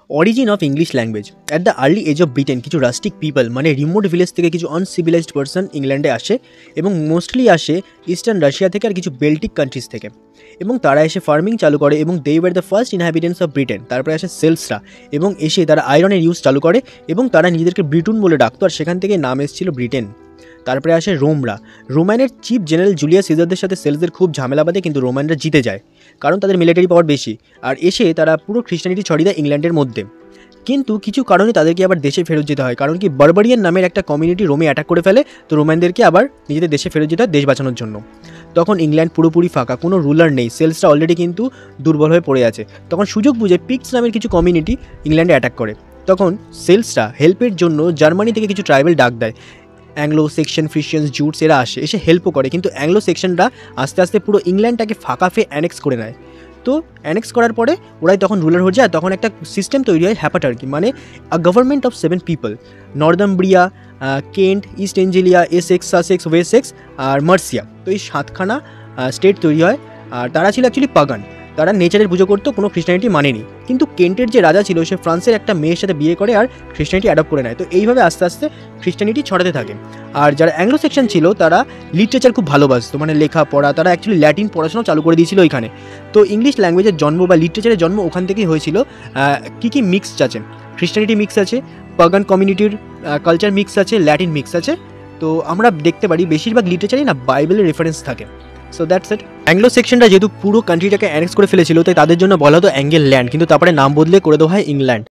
Origin of English language. At the early age of Britain কিছু rustic people মানে remote village থেকে কিছু uncivilised person ইংল্যান্ডে আসে এবং মোস্টলি আসে ইস্টার্ন রাশিয়া থেকে আর কিছু বেল্টিক কান্ট্রিজ থেকে, এবং তারা এসে ফার্মিং চালু করে এবং they were the first inhabitants of Britain. তারপরে আসে সেলসরা এবং এসে তারা আয়রনের ইউজ চালু করে এবং তারা নিজেদেরকে ব্রিটুন বলে ডাকতো, আর সেখান থেকে নাম এসেছিল ব্রিটেন। তারপরে আসে রোমরা। রোমানের চিফ জেনারেল জুলিয়াস সিজারদের সাথে সেলসদের খুব ঝামেলা বাঁধে, কিন্তু রোমানরা জিতে যায় কারণ তাদের মিলিটারি পাওয়ার বেশি, আর এসে তারা পুরো খ্রিস্টানিটি ছড়িয়ে দেয় ইংল্যান্ডের মধ্যে। কিন্তু কিছু কারণে তাদেরকে আবার দেশে ফেরত যেতে হয়, কারণ কি বারবারিয়ান নামের একটা কমিউনিটি রোমে অ্যাটাক করে ফেলে, তো রোমানদেরকে আবার নিজেদের দেশে ফেরত যেতে হয় দেশ বাঁচানোর জন্য। তখন ইংল্যান্ড পুরোপুরি ফাঁকা, কোনো রুলার নেই, সেলসটা অলরেডি কিন্তু দুর্বল হয়ে পড়ে আছে। তখন সুযোগ বুঝে পিক্স নামের কিছু কমিউনিটি ইংল্যান্ডে অ্যাটাক করে। তখন সেলসরা হেল্পের জন্য জার্মানি থেকে কিছু ট্রাইবেল ডাক দেয়, অ্যাংলো সেকশন, ফ্রিশিয়ানস, জুটস এরা এসে হেল্পও করে, কিন্তু অ্যাংলো সেকশনরা আস্তে আস্তে পুরো ইংল্যান্ডটাকে ফাঁকা ফেয়ে অ্যানেক্স করে নেয়। তো অ্যানেক্স করার পরে ওরাই তখন রুলার হয়ে যায়, তখন একটা সিস্টেম তৈরি হয় হ্যাপাটার্কি, মানে a government of 7 people. Northumbria, Kent, East Anglia, Essex, Sussex, Wessex আর মার্সিয়া, তো এই 7খানা স্টেট তৈরি হয়। আর তারা ছিল অ্যাকচুয়ালি পাগান, তারা নেচারের পুজো করতো, কোনো খ্রিস্টানিটি মানেনি। কিন্তু কেন্টের যে রাজা ছিল সে ফ্রান্সের একটা মেয়ের সাথে বিয়ে করে আর খ্রিস্টানিটি অ্যাডপ্ট করে নেয়। তো এইভাবে আস্তে আস্তে খ্রিস্টানিটি ছড়াতে থাকে। আর যারা অ্যাংলো সেকশন ছিল তারা লিটারেচার খুব ভালোবাসতো, মানে লেখাপড়া, তারা অ্যাকচুয়ালি ল্যাটিন পড়াশোনা চালু করে দিয়েছিল ওইখানে। তো ইংলিশ ল্যাঙ্গুয়েজের জন্ম বা লিটারেচারের জন্ম ওখান থেকেই হয়েছিল। কী মিক্স আছে, খ্রিস্টানিটি মিক্স আছে, পাগান কমিউনিটির কালচার মিক্স আছে, ল্যাটিন মিক্স আছে। তো আমরা দেখতে পারি বেশিরভাগ লিটারেচারই না বাইবেলের রেফারেন্স থাকে। So that's it. অ্যাংলো সেকশনটা যেহেতু পুরো কান্ট্রিটাকে অ্যানেক্স করে ফেলেছিল, তাই তাদের জন্য বলা হতো অ্যাঙ্গেল ল্যান্ড, কিন্তু তারপরে নাম বদলে করে দেওয়া হয় ইংল্যান্ড।